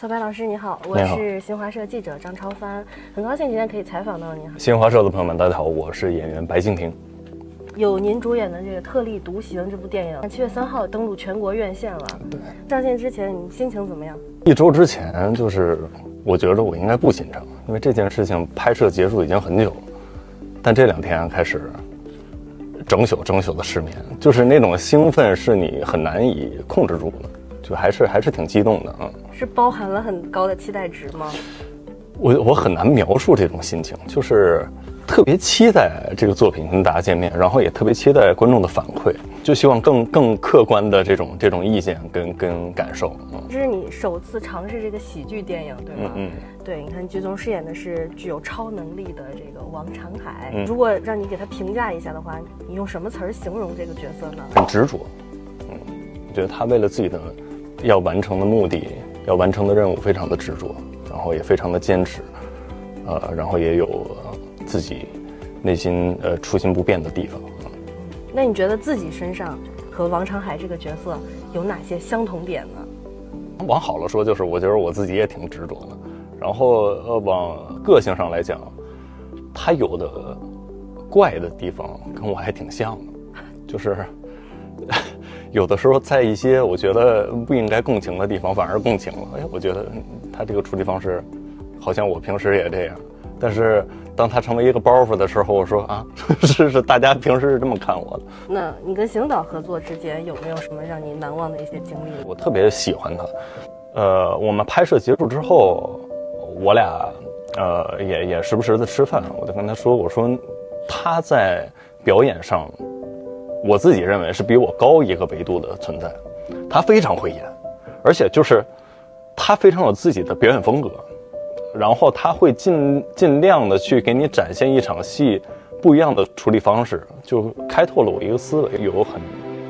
小白老师你好，我是新华社记者张超帆，很高兴今天可以采访到你。新华社的朋友们，大家好，我是演员白敬亭。有您主演的这个《特立独行》这部电影，7月3号登陆全国院线了。对，上线之前你心情怎么样？1周之前，我觉得我应该不紧张，因为这件事情拍摄结束已经很久了，但这2天开始整宿的失眠，就是那种兴奋是你很难以控制住的，就还是挺激动的。是包含了很高的期待值吗？我很难描述这种心情，就是特别期待这个作品跟大家见面，然后也特别期待观众的反馈，就希望更客观的这种意见跟感受。这是你首次尝试这个喜剧电影，对吗？对，你看剧中饰演的是具有超能力的这个王长海。如果让你给他评价一下的话，你用什么词儿形容这个角色呢？很执着。我觉得他为了自己的要完成的目的，要完成的任务非常的执着，然后也非常的坚持，然后也有自己内心初心不变的地方。那你觉得自己身上和王长海这个角色有哪些相同点呢？往好了说，就是我觉得我自己也挺执着的，然后往个性上来讲，他有的怪的地方跟我还挺像的，就是有的时候在一些我觉得不应该共情的地方反而共情了。我觉得他这个处理方式好像我平时也这样，但是当他成为一个包袱的时候，我说啊，是大家平时是这么看我的。那你跟邢导合作之间有没有什么让你难忘的一些经历？我特别喜欢他。我们拍摄结束之后，我俩也时不时的吃饭，我就跟他说，我说他在表演上，我自己认为是比我高一个维度的存在。他非常会演，而且就是他非常有自己的表演风格，然后他会尽量的去给你展现一场戏不一样的处理方式，就开拓了我一个思维。有很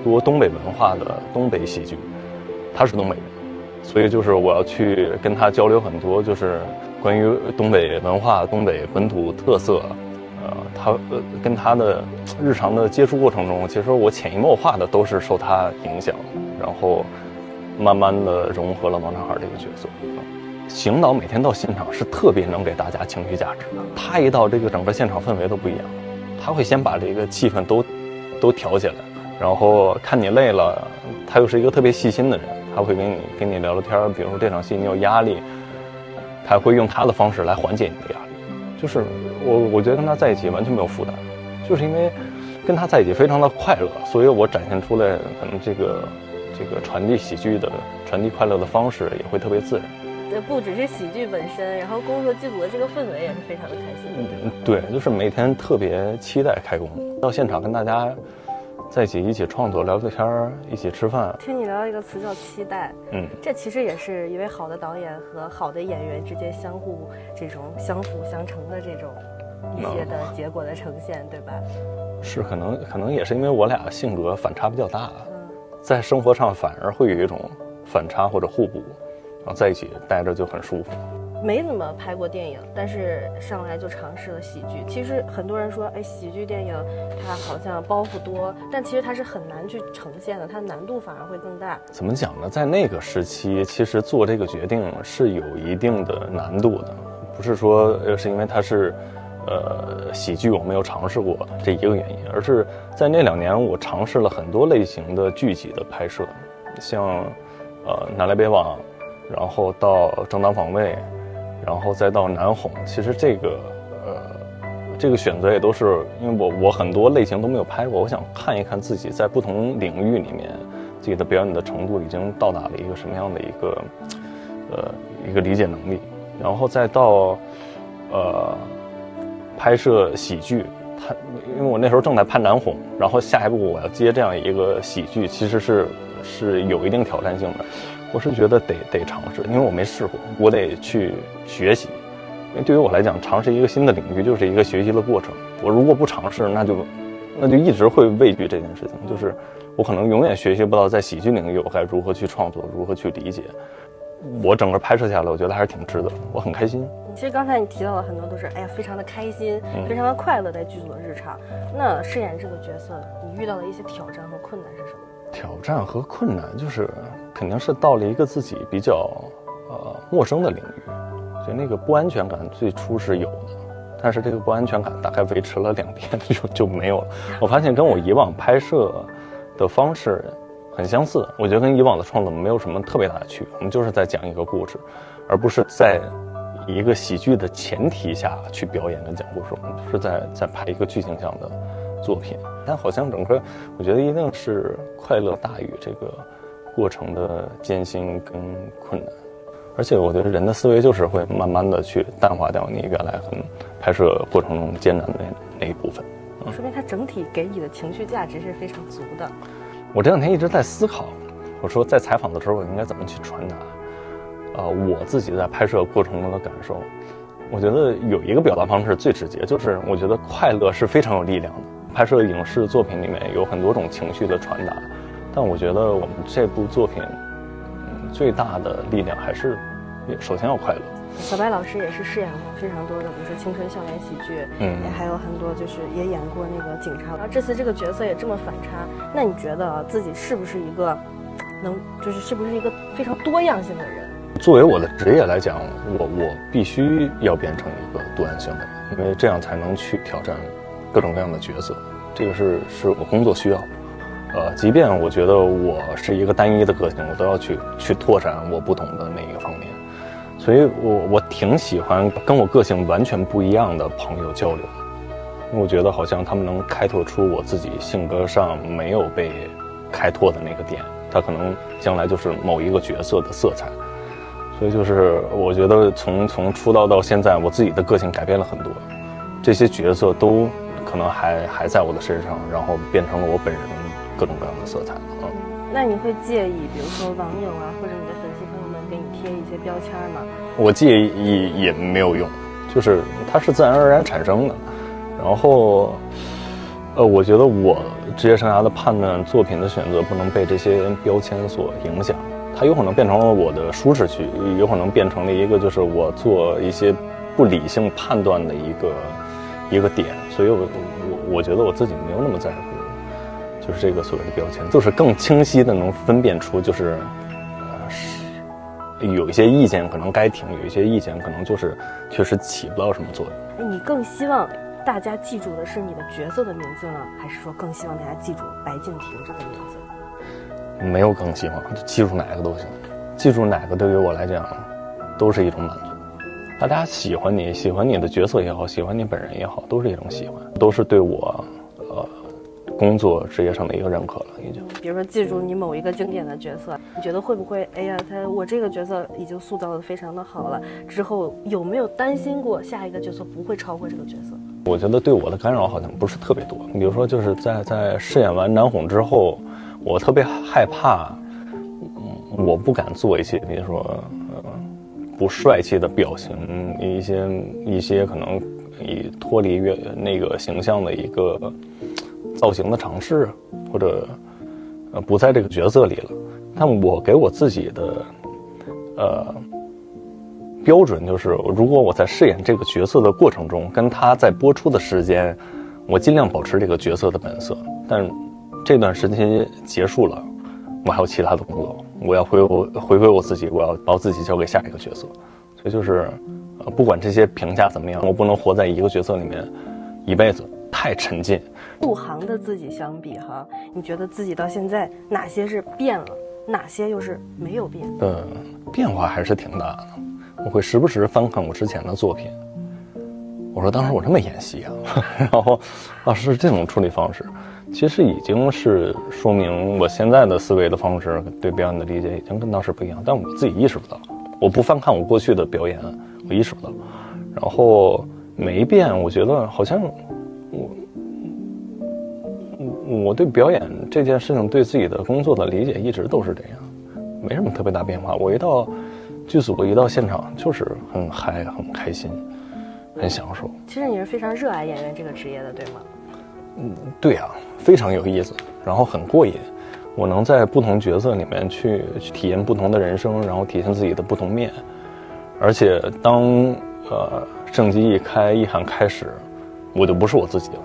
多东北文化的东北喜剧，他是东北人，所以就是我要去跟他交流很多，就是关于东北文化、东北本土特色。他跟他的日常的接触过程中，其实我潜移默化的都是受他影响，然后慢慢的融合了王长海这个角色。邢导每天到现场是特别能给大家情绪价值的，他一到这个整个现场氛围都不一样，他会先把这个气氛都调起来，然后看你累了，他又是一个特别细心的人，他会跟你聊聊天，比如说这场戏你有压力，他会用他的方式来缓解你的压力。就是我觉得跟他在一起完全没有负担，就是因为跟他在一起非常的快乐，所以我展现出来可能这个传递喜剧的、传递快乐的方式也会特别自然。不只是喜剧本身，然后工作剧组的这个氛围也是非常的开心的。对，就是每天特别期待开工，到现场跟大家在一起创作、聊聊天、一起吃饭。听你聊到一个词叫期待，这其实也是一位好的导演和好的演员之间相互这种相辅相成的这种一些的结果的呈现，对吧？是，可能也是因为我俩性格反差比较大，在生活上反而会有一种反差或者互补，然后在一起待着就很舒服。没怎么拍过电影，但是上来就尝试了喜剧。其实很多人说，喜剧电影它好像包袱多，但其实它是很难去呈现的，它难度反而会更大。怎么讲呢？在那个时期，其实做这个决定是有一定的难度的，不是说是因为它是喜剧我没有尝试过这一个原因，而是在那2年我尝试了很多类型的剧集的拍摄，像南来北往，然后到正当防卫，然后再到南红。其实这个选择也都是因为我很多类型都没有拍过，我想看一看自己在不同领域里面自己的表演的程度已经到达了一个什么样的一个理解能力，然后再到拍摄喜剧。因为我那时候正在拍南红，然后下一步我要接这样一个喜剧，其实是有一定挑战性的。我是觉得得尝试，因为我没试过，我得去学习。因为对于我来讲，尝试一个新的领域就是一个学习的过程。我如果不尝试，那就一直会畏惧这件事情，就是我可能永远学习不到在喜剧领域我该如何去创作，如何去理解。我整个拍摄下来，我觉得还是挺值得，我很开心。其实刚才你提到了很多都是非常的开心，非常的快乐在剧组的日常。那饰演这个角色，你遇到的一些挑战和困难是什么？挑战和困难就是肯定是到了一个自己比较陌生的领域，所以那个不安全感最初是有的，但是这个不安全感大概维持了2天就没有了。我发现跟我以往拍摄的方式很相似，我觉得跟以往的创作没有什么特别大的区别，我们就是在讲一个故事，而不是在一个喜剧的前提下去表演跟讲故事，我们就是在拍一个剧情向的作品。但好像整个我觉得一定是快乐大于这个过程的艰辛跟困难，而且我觉得人的思维就是会慢慢的去淡化掉你原来很拍摄过程中艰难的那一部分。说明它整体给你的情绪价值是非常足的。我这2天一直在思考，我说在采访的时候我应该怎么去传达我自己在拍摄过程中的感受。我觉得有一个表达方式最直接，就是我觉得快乐是非常有力量的。拍摄影视作品里面有很多种情绪的传达，但我觉得我们这部作品最大的力量还是首先要快乐。小白老师也是饰演过非常多的，比如说青春校园喜剧，也还有很多就是也演过那个警察。然后这次这个角色也这么反差，那你觉得自己是不是一个是不是一个非常多样性的人？作为我的职业来讲，我必须要变成一个多样性的人，因为这样才能去挑战各种各样的角色，这个是我工作需要。即便我觉得我是一个单一的个性，我都要去拓展我不同的那一个方面。所以我挺喜欢跟我个性完全不一样的朋友交流，因为我觉得好像他们能开拓出我自己性格上没有被开拓的那个点，他可能将来就是某一个角色的色彩。所以就是我觉得从出道到现在，我自己的个性改变了很多，这些角色都可能还在我的身上，然后变成了我本人各种各样的色彩。那你会介意比如说网友啊或者你的粉丝朋友们给你贴一些标签吗？我介意也没有用，就是它是自然而然产生的。然后我觉得我职业生涯的判断作品的选择不能被这些标签所影响，它有可能变成了我的舒适区，有可能变成了一个就是我做一些不理性判断的一个点。所以我觉得我自己没有那么在乎就是这个所谓的标签，就是更清晰的能分辨出就是有一些意见可能该停，有一些意见可能就是确实起不到什么作用。你更希望大家记住的是你的角色的名字呢，还是说更希望大家记住白敬亭这个名字？没有更希望，就记住哪个都行，记住哪个对于我来讲都是一种满足。大家喜欢你的角色也好，喜欢你本人也好，都是一种喜欢，都是对我工作职业上的一个认可了已经。比如说记住你某一个经典的角色，你觉得会不会哎呀我这个角色已经塑造的非常的好了，之后有没有担心过下一个角色不会超过这个角色？我觉得对我的干扰好像不是特别多。比如说就是在饰演完南红之后，我特别害怕我不敢做一些比如说不帅气的表情，一些可能以脱离那个形象的一个造型的尝试，或者不在这个角色里了。但我给我自己的标准就是，如果我在饰演这个角色的过程中，跟他在播出的时间，我尽量保持这个角色的本色。但这段时间结束了，我还有其他的工作，我要回归我自己，我要把我自己交给下一个角色。所以就是不管这些评价怎么样，我不能活在一个角色里面一辈子，太沉浸。入行的自己相比哈，你觉得自己到现在哪些是变了，哪些又是没有变？变化还是挺大的。我会时不时翻看我之前的作品，我说当时我这么演戏啊，然后是这种处理方式，其实已经是说明我现在的思维的方式对表演的理解已经跟当时不一样，但我自己意识不到。我不翻看我过去的表演，我意识不到。然后每一遍，我觉得好像我对表演这件事情对自己的工作的理解一直都是这样，没什么特别大变化。我一到剧组，一到现场就是很嗨，很开心，很享受。其实你是非常热爱演员这个职业的，对吗？对啊，非常有意思，然后很过瘾。我能在不同角色里面去体验不同的人生，然后体现自己的不同面。而且当正机一开，一喊开始，我就不是我自己了，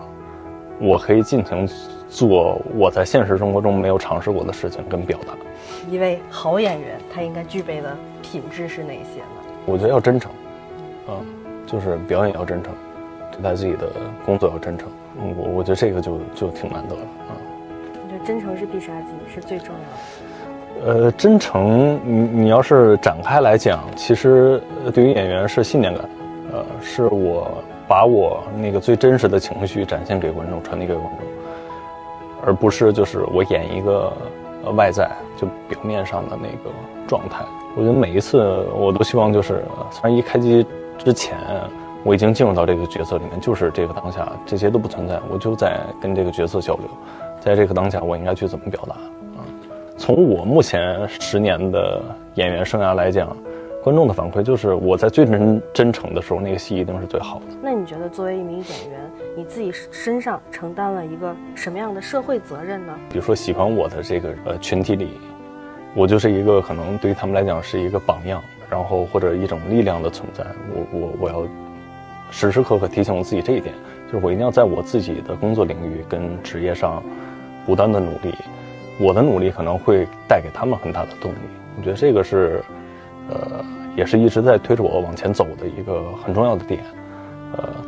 我可以尽情做我在现实生活中没有尝试过的事情跟表达。一位好演员他应该具备的品质是哪些呢？我觉得要真诚，就是表演要真诚，对待自己的工作要真诚。我觉得这个就挺难得的啊。我觉得真诚是必杀技，是最重要的。真诚，你要是展开来讲，其实对于演员是信念感，是我把我那个最真实的情绪展现给观众，传递给观众，而不是就是我演一个外在就表面上的那个状态。我觉得每一次我都希望就是虽然一开机之前我已经进入到这个角色里面，就是这个当下这些都不存在，我就在跟这个角色交流，在这个当下我应该去怎么表达。从我目前10年的演员生涯来讲，观众的反馈就是我在最真诚的时候，那个戏一定是最好的。那你觉得作为一名演员，你自己身上承担了一个什么样的社会责任呢？比如说喜欢我的这个群体里，我就是一个可能对于他们来讲是一个榜样，然后或者一种力量的存在。我要时时刻刻提醒我自己这一点，就是我一定要在我自己的工作领域跟职业上不断的努力。我的努力可能会带给他们很大的动力，我觉得这个是，也是一直在推着我往前走的一个很重要的点。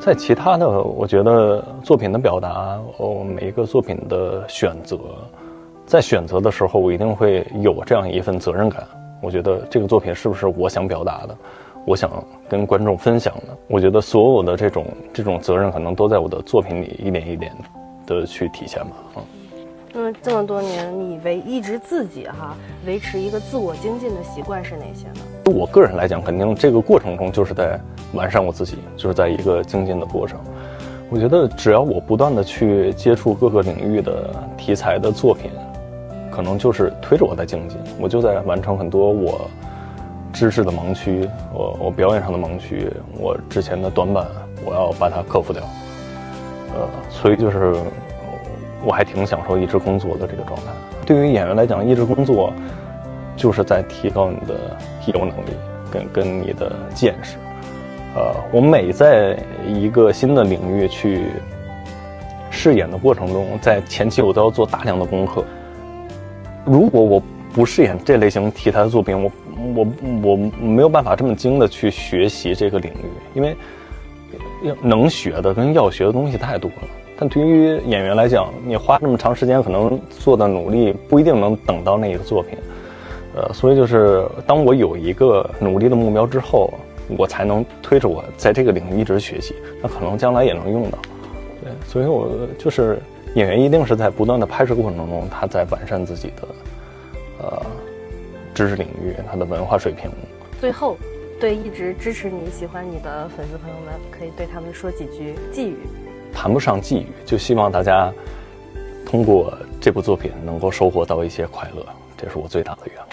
在其他的，我觉得作品的表达，每一个作品的选择，在选择的时候，我一定会有这样一份责任感。我觉得这个作品是不是我想表达的，我想跟观众分享的？我觉得所有的这种责任，可能都在我的作品里一点一点的去体现吧。这么多年，你一直自己维持一个自我精进的习惯是哪些呢？对我个人来讲，肯定这个过程中就是在完善我自己，就是在一个精进的过程。我觉得只要我不断的去接触各个领域的题材的作品，可能就是推着我在精进，我就在完成很多我知识的盲区，我表演上的盲区，我之前的短板，我要把它克服掉。所以就是我还挺享受一直工作的这个状态。对于演员来讲，一直工作就是在提高你的业务能力跟你的见识。我每在一个新的领域去饰演的过程中，在前期我都要做大量的功课。如果我不饰演这类型题材的作品，我没有办法这么精的去学习这个领域，因为能学的跟要学的东西太多了。但对于演员来讲，你花这么长时间可能做的努力不一定能等到那个作品，所以就是当我有一个努力的目标之后，我才能推着我在这个领域一直学习，那可能将来也能用到。对，所以我就是演员一定是在不断的拍摄过程中，他在完善自己的知识领域，他的文化水平。最后，对一直支持你、喜欢你的粉丝朋友们，可以对他们说几句寄语。谈不上寄语，就希望大家通过这部作品能够收获到一些快乐，这是我最大的愿望。